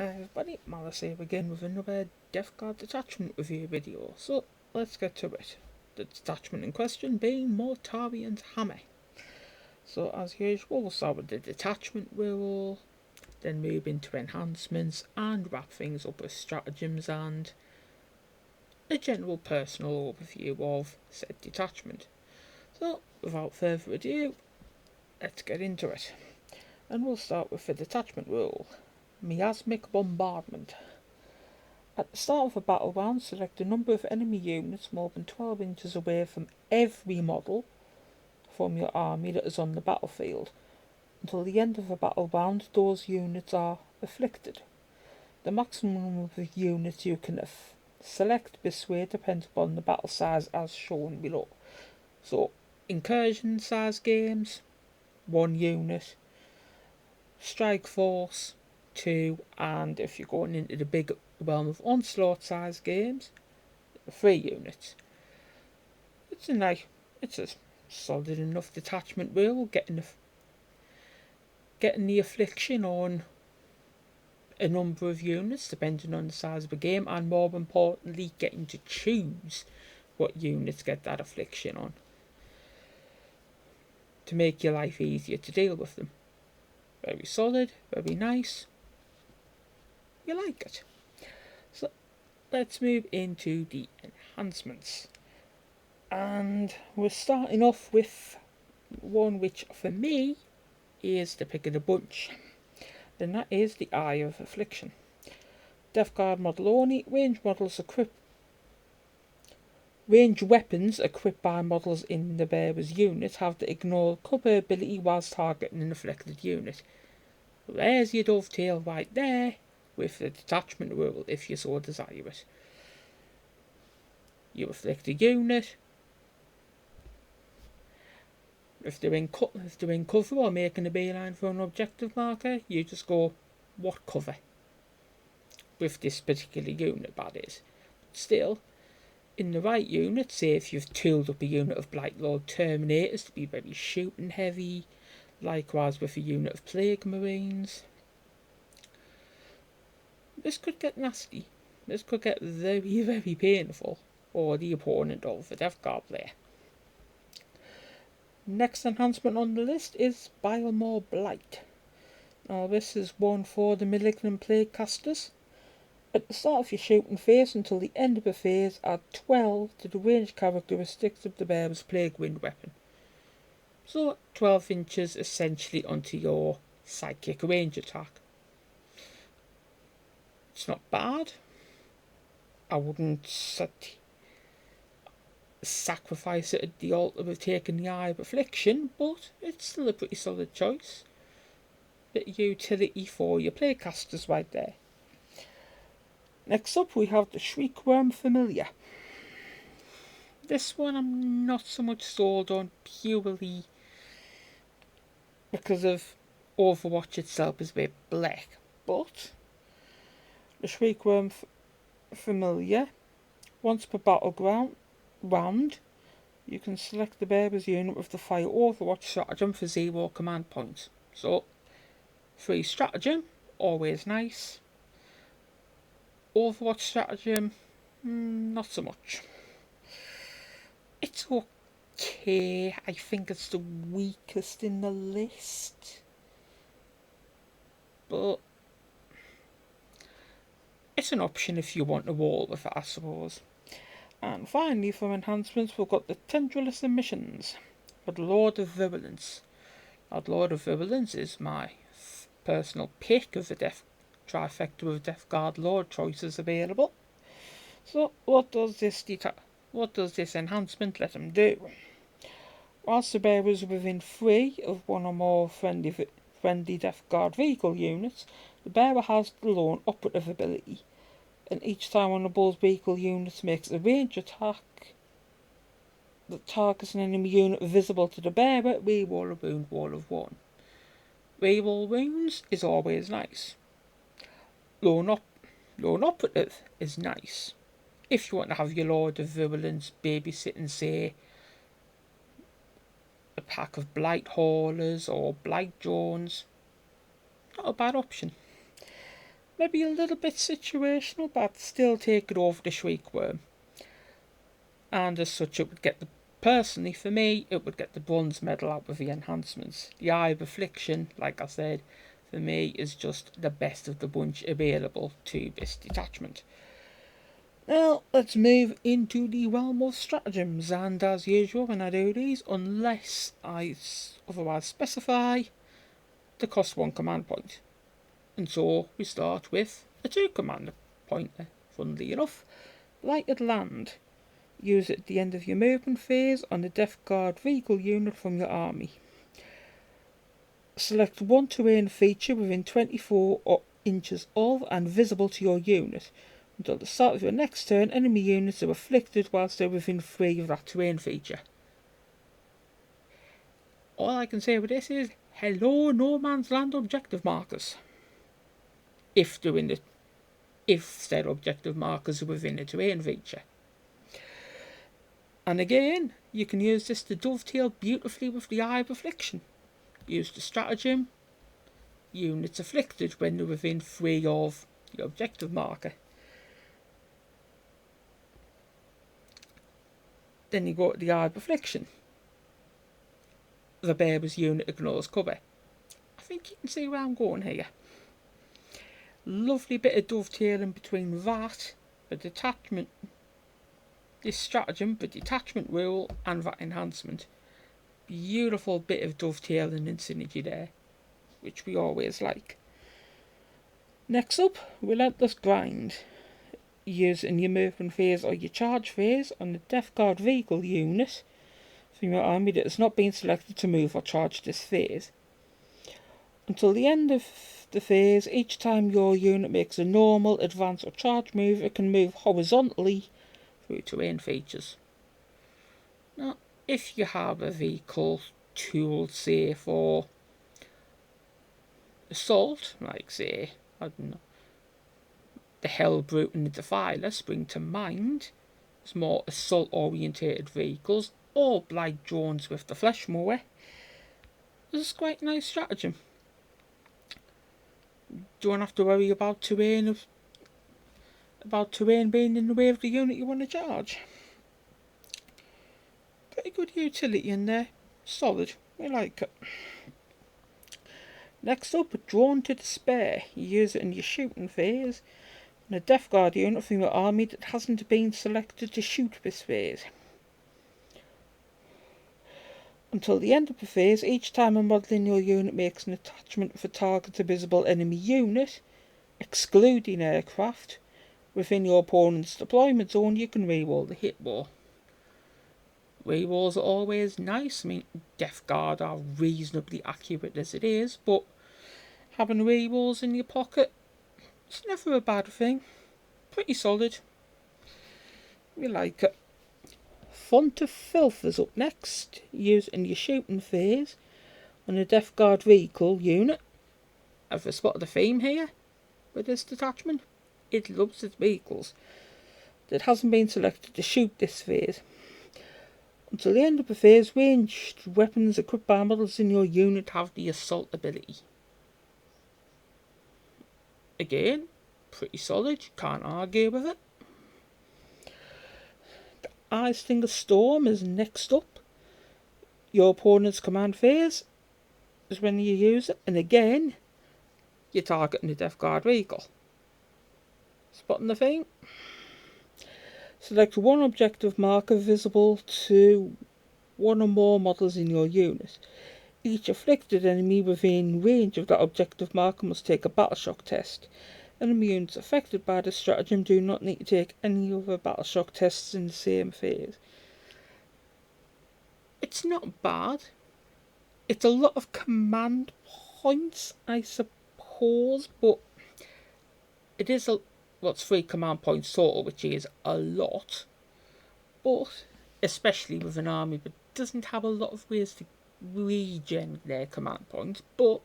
Everybody, Malice here again with another Death Guard Detachment review video, so let's get to it. The detachment in question being Mortarion's Hammer. So as usual, we'll start with the detachment rule, then move into enhancements and wrap things up with stratagems and a general personal overview of said detachment. So without further ado, let's get into it. And we'll start with the detachment rule. Miasmic Bombardment. At the start of a battle round, select a number of enemy units more than 12 inches away from every model from your army that is on the battlefield. Until the end of the battle round, those units are afflicted. The maximum number of units you can select this way depends upon the battle size as shown below. So, incursion size games, 1 unit. Strike force, 2, and if you're going into the big realm of onslaught size games, 3 units. It's a solid enough detachment rule, getting the affliction on a number of units depending on the size of the game, and more importantly getting to choose what units get that affliction on to make your life easier to deal with them. Very solid, very nice. You like it. So let's move into the enhancements. And we're starting off with one which for me is the pick of the bunch. And that is the Eye of Affliction. Death Guard model only, range weapons equipped by models in the bearer's unit have the ignore cover ability whilst targeting an afflicted unit. There's your dovetail right there with the detachment rule if you so desire it. You afflict a unit. If they're in cover or making a beeline for an objective marker, you just go, what cover? With this particular unit, that is. Still, in the right unit, say if you've tooled up a unit of Blightlord Terminators to be very shooting heavy, likewise with a unit of Plague Marines, this could get nasty. This could get very, very painful for the opponent of the Death Guard player. Next enhancement on the list is Biomore Blight. Now this is one for the Malignant Plague casters. At the start of your shooting phase until the end of the phase, add 12 to the range characteristics of the bearer's Plague Wind weapon. So 12 inches essentially onto your psychic range attack. It's not bad. I wouldn't sacrifice it at the altar of taking the Eye of Affliction, but it's still a pretty solid choice. Bit of utility for your playcasters right there. Next up we have the Shriekworm Familiar. This one I'm not so much sold on purely because of Overwatch itself is a bit black, but the Shriekworm Familiar, once per battleground round, you can select the bearer's unit with the Fire Overwatch stratagem for 0 command points. So, free stratagem, always nice. Overwatch stratagem, not so much. It's okay, I think it's the weakest in the list. But it's an option if you want to roll with it, I suppose. And finally, for enhancements, we've got the Tendrillus Emissions for the Lord of Virulence. Now, the Lord of Virulence is my personal pick of the trifecta of Death Guard Lord choices available. So, what does this enhancement let him do? Whilst the bearer is within 3 of one or more friendly Death Guard vehicle units, the bearer has the Lone Operative ability. And each time one of those vehicle units makes a range attack that targets an enemy unit visible to the bearer, reroll a wound roll of 1. Reroll wounds is always nice. Lone Operative is nice. If you want to have your Lord of Virulence babysitting, say, a pack of Blight Haulers or Blight Drones, not a bad option. maybe a little bit situational, but still take it over the Shriekworm. And as such, it would get the personally for me, it would get the bronze medal out of the enhancements. The Eye of Affliction, like I said, for me is just the best of the bunch available to this detachment. Now, let's move into the realm of stratagems, and as usual when I do these, unless I otherwise specify, they cost 1 command point. And so we start with a 2 command pointer, funnily enough. Lighted Land. Use it at the end of your movement phase on a Death Guard vehicle unit from your army. Select one terrain feature within 24 inches of and visible to your unit. Until the start of your next turn, enemy units are afflicted whilst they're within 3 of that terrain feature. All I can say with this is, hello no man's land objective markers. If said objective markers are within a terrain feature. And again, you can use this to dovetail beautifully with the Eye of Affliction. Use the stratagem, units afflicted when they're within 3 of the objective marker. Then you go to the Eye of Affliction. The bearer's unit ignores cover. I think you can see where I'm going here. Lovely bit of dovetailing between that, the detachment, this stratagem, the detachment rule, and that enhancement. Beautiful bit of dovetailing and synergy there, which we always like. Next up, Relentless Grind. Use in your movement phase or your charge phase on the Death Guard vehicle unit from your army that has not been selected to move or charge this phase. Until the end of the phase, each time your unit makes a normal, advance or charge move, it can move horizontally through terrain features. Now, if you have a vehicle tool, say for assault, like say, I don't know, the Hellbrute and the Defiler spring to mind, as more assault orientated vehicles, or Blight drones with the flesh mower, this is quite a nice stratagem. Don't have to worry about terrain being in the way of the unit you want to charge. Pretty good utility in there. Solid. I like it. Next up, Drawn to Despair. You use it in your shooting phase on a Death Guard unit from your army that hasn't been selected to shoot this phase. Until the end of the phase, each time a model in your unit makes an attachment with a target to visible enemy unit, excluding aircraft, within your opponent's deployment zone, you can reroll the hit roll. Rerolls are always nice. I mean, Death Guard are reasonably accurate as it is, but having rerolls in your pocket, it's never a bad thing. Pretty solid. We like it. Font of Filth is up next. Use in your shooting phase on a Death Guard vehicle unit. Have I spotted a theme here with this detachment? It loves its vehicles that hasn't been selected to shoot this phase. Until the end of the phase, ranged weapons equipped by models in your unit have the assault ability. Again, pretty solid, you can't argue with it. The Eye Stinger Storm is next up. Your opponent's command phase is when you use it, and again, you're targeting the Death Guard vehicle. Spotting the thing? Select one objective marker visible to one or more models in your unit. Each afflicted enemy within range of that objective marker must take a battle shock test. Enemy units affected by this stratagem do not need to take any other battle shock tests in the same phase. It's not bad. It's a lot of command points, I suppose, but it is it's 3 command points total, which is a lot. But especially with an army that doesn't have a lot of ways to regen their command points, but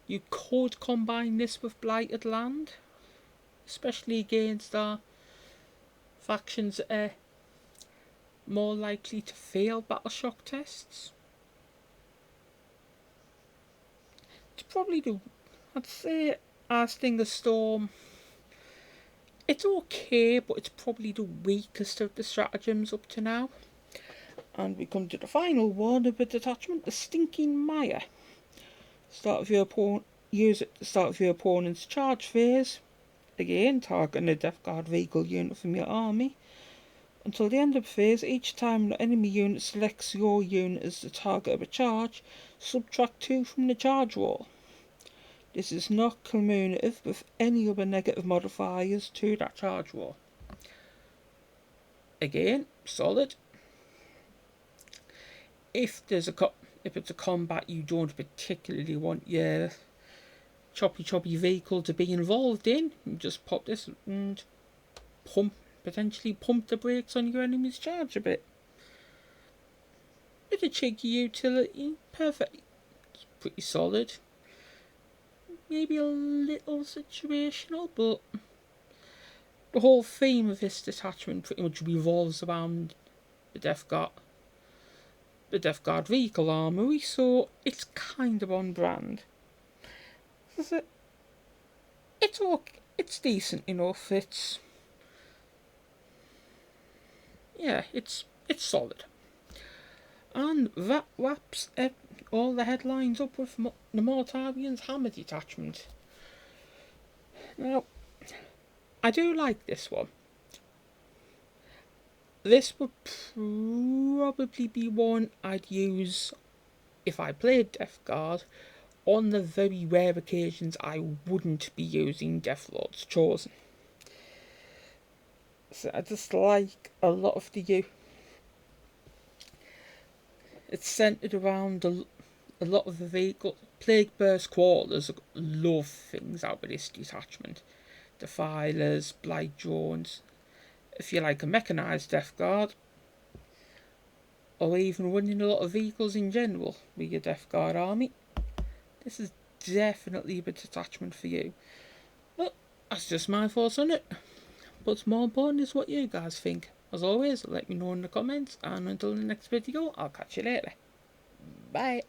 you could combine this with Blighted Land, especially against our factions that are more likely to fail battle shock tests. It's probably I'd say as Stinger Storm, it's okay, but it's probably the weakest of the stratagems up to now. And we come to the final one of the detachment, the Stinking Mire. Use it at the start of your opponent's charge phase. Again, targeting a Death Guard vehicle unit from your army. Until the end of the phase, each time the enemy unit selects your unit as the target of a charge, subtract 2 from the charge roll. This is not cumulative with any other negative modifiers to that charge roll. Again, solid. If it's a combat you don't particularly want your choppy vehicle to be involved in, you just pop this and potentially pump the brakes on your enemy's charge a bit. Bit of cheeky utility, perfect. It's pretty solid. Maybe a little situational, but the whole theme of this detachment pretty much revolves around the Death Guard vehicle armory, so it's kind of on brand. It's okay. It's decent enough. It's solid. And that wraps all the headlines up with the Mortarion's Hammer Detachment. Now, I do like this one. This would probably be one I'd use if I played Death Guard, on the very rare occasions I wouldn't be using Death Lord's Chosen. So I just like a lot of the it's centred around a lot of the vehicles. Plague Burst Quarters love things out of this detachment. Defilers, Blight Drones. If you like a mechanised Death Guard, or even running a lot of vehicles in general with your Death Guard army, this is definitely the detachment for you. But that's just my thoughts on it. What's more important is what you guys think. As always, let me know in the comments, and until the next video, I'll catch you later. Bye.